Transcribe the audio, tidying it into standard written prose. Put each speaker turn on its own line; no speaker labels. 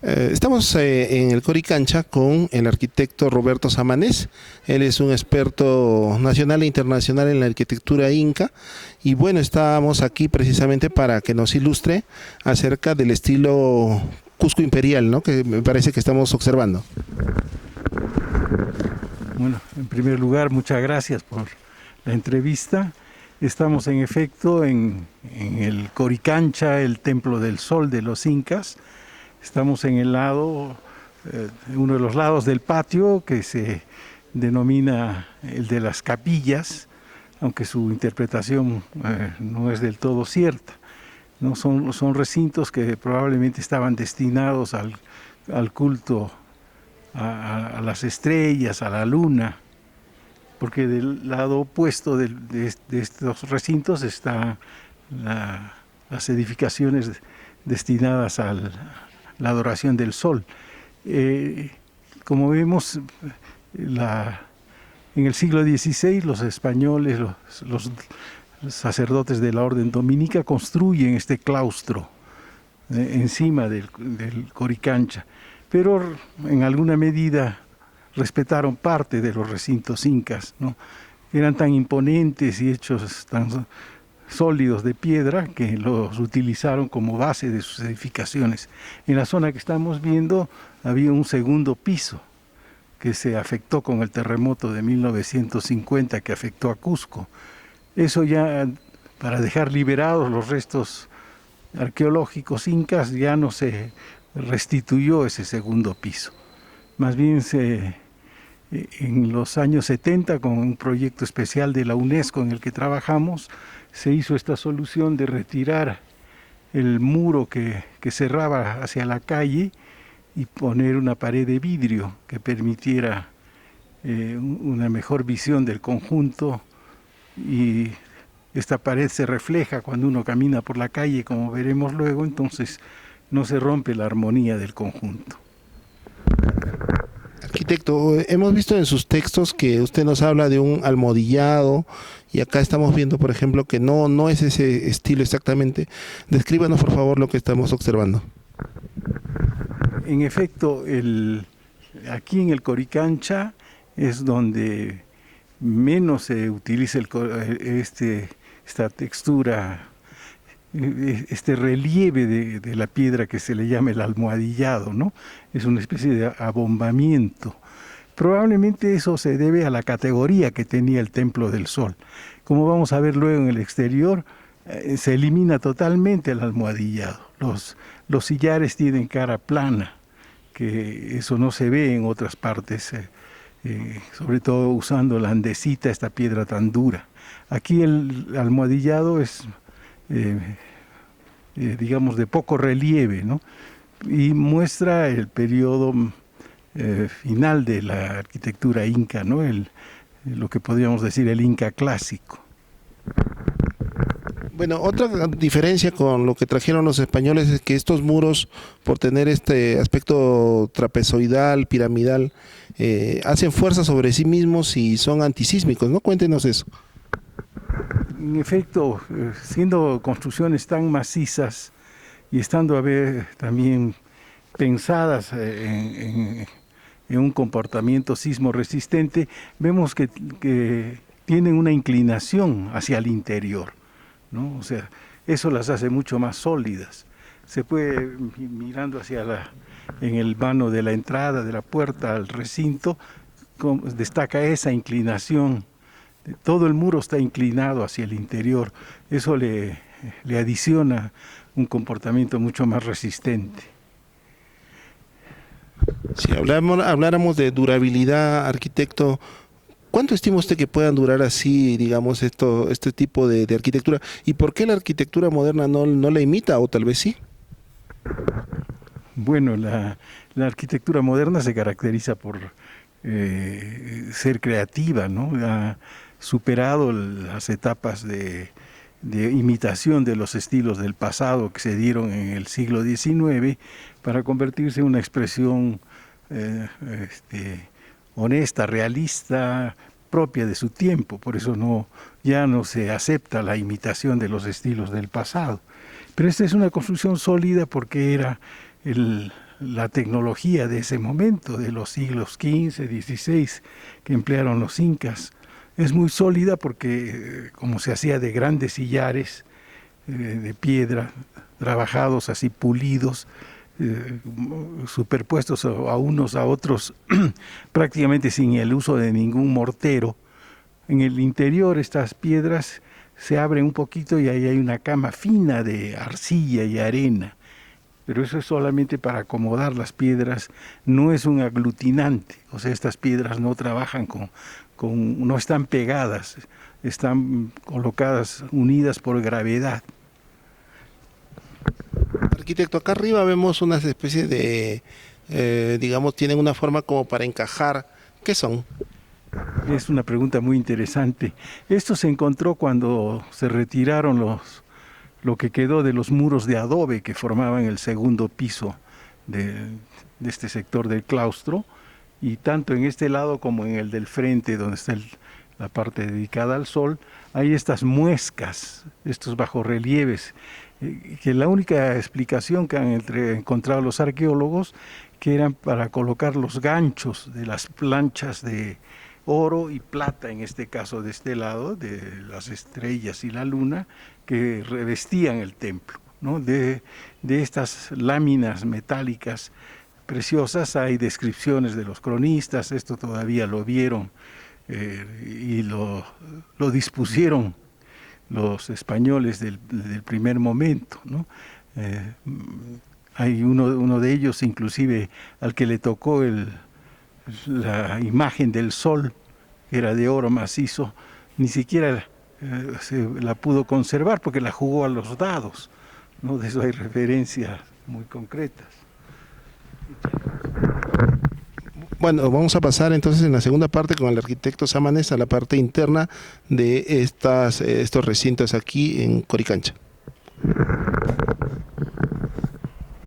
Estamos en el Coricancha con el arquitecto Roberto Samanés. Él es un experto nacional e internacional en la arquitectura inca y bueno, estamos aquí precisamente para que nos ilustre acerca del estilo Cusco Imperial, ¿no? Que me parece que estamos observando.
Bueno, en primer lugar, muchas gracias por la entrevista. Estamos en efecto en el Coricancha, el Templo del Sol de los Incas. Estamos en el lado, uno de los lados del patio que se denomina el de las capillas, aunque su interpretación no es del todo cierta, ¿no? Son recintos que probablemente estaban destinados al culto a las estrellas, a la luna, porque del lado opuesto de estos recintos están las edificaciones destinadas a la adoración del sol. Como vemos, en el siglo XVI los españoles, los sacerdotes de la orden dominica construyen este claustro encima del Coricancha, pero en alguna medida respetaron parte de los recintos incas, ¿no? Eran tan imponentes y hechos tan sólidos de piedra que los utilizaron como base de sus edificaciones. En la zona que estamos viendo había un segundo piso que se afectó con el terremoto de 1950 que afectó a Cusco. Eso ya, para dejar liberados los restos arqueológicos incas, ya no se restituyó ese segundo piso. Más bien en los años 70, con un proyecto especial de la UNESCO en el que trabajamos, se hizo esta solución de retirar el muro que cerraba hacia la calle y poner una pared de vidrio que permitiera una mejor visión del conjunto, y esta pared se refleja cuando uno camina por la calle, como veremos luego, entonces no se rompe la armonía del conjunto.
Arquitecto, hemos visto en sus textos que usted nos habla de un almohadillado y acá estamos viendo, por ejemplo, que no es ese estilo exactamente. Descríbanos, por favor, lo que estamos observando.
En efecto, aquí en el Coricancha es donde menos se utiliza esta textura, este relieve de la piedra que se le llama el almohadillado, ¿no? Es una especie de abombamiento. Probablemente eso se debe a la categoría que tenía el Templo del Sol. Como vamos a ver luego en el exterior, se elimina totalmente el almohadillado. Los sillares tienen cara plana, que eso no se ve en otras partes, sobre todo usando la andesita, esta piedra tan dura. Aquí el almohadillado es, digamos, de poco relieve, ¿no? Y muestra el periodo final de la arquitectura inca, ¿no? Lo que podríamos decir el inca clásico.
Bueno, otra diferencia con lo que trajeron los españoles es que estos muros, por tener este aspecto trapezoidal, piramidal, hacen fuerza sobre sí mismos y son antisísmicos, ¿no? Cuéntenos eso.
En efecto, siendo construcciones tan macizas y estando también pensadas en un comportamiento sismo resistente, vemos que tienen una inclinación hacia el interior, ¿no? O sea, eso las hace mucho más sólidas. Se puede, mirando en el vano de la entrada, de la puerta al recinto, destaca esa inclinación. Todo el muro está inclinado hacia el interior. Eso le adiciona un comportamiento mucho más resistente.
Si habláramos de durabilidad, arquitecto, ¿cuánto estima usted que puedan durar así, digamos, este tipo de arquitectura? ¿Y por qué la arquitectura moderna no la imita, o tal vez sí?
Bueno, la arquitectura moderna se caracteriza por ser creativa, ¿no? Ha superado las etapas de imitación de los estilos del pasado que se dieron en el siglo XIX para convertirse en una expresión honesta, realista, propia de su tiempo. Por eso ya no se acepta la imitación de los estilos del pasado. Pero esta es una construcción sólida porque era la tecnología de ese momento, de los siglos XV, XVI, que emplearon los incas. Es muy sólida porque como se hacía de grandes sillares de piedra, trabajados así, pulidos, superpuestos a unos a otros, prácticamente sin el uso de ningún mortero. En el interior estas piedras se abren un poquito y ahí hay una cama fina de arcilla y arena, pero eso es solamente para acomodar las piedras, no es un aglutinante, o sea, estas piedras no trabajan no están pegadas, están colocadas, unidas por gravedad.
Arquitecto, acá arriba vemos unas especies de, digamos, tienen una forma como para encajar. ¿Qué son?
Es una pregunta muy interesante. Esto se encontró cuando se retiraron lo que quedó de los muros de adobe que formaban el segundo piso de este sector del claustro, y tanto en este lado como en el del frente, donde está la parte dedicada al sol, hay estas muescas, estos bajorrelieves, que la única explicación que han encontrado los arqueólogos, que eran para colocar los ganchos de las planchas de oro y plata, en este caso de este lado, de las estrellas y la luna, que revestían el templo, ¿no? De estas láminas metálicas preciosas hay descripciones de los cronistas, esto todavía lo vieron y lo dispusieron los españoles del primer momento, ¿no? Hay uno de ellos inclusive al que le tocó la imagen del sol, que era de oro macizo, ni siquiera se la pudo conservar porque la jugó a los dados, ¿no? De eso hay referencias muy concretas.
Bueno, vamos a pasar entonces en la segunda parte con el arquitecto Samanez a la parte interna de estos recintos aquí en Coricancha.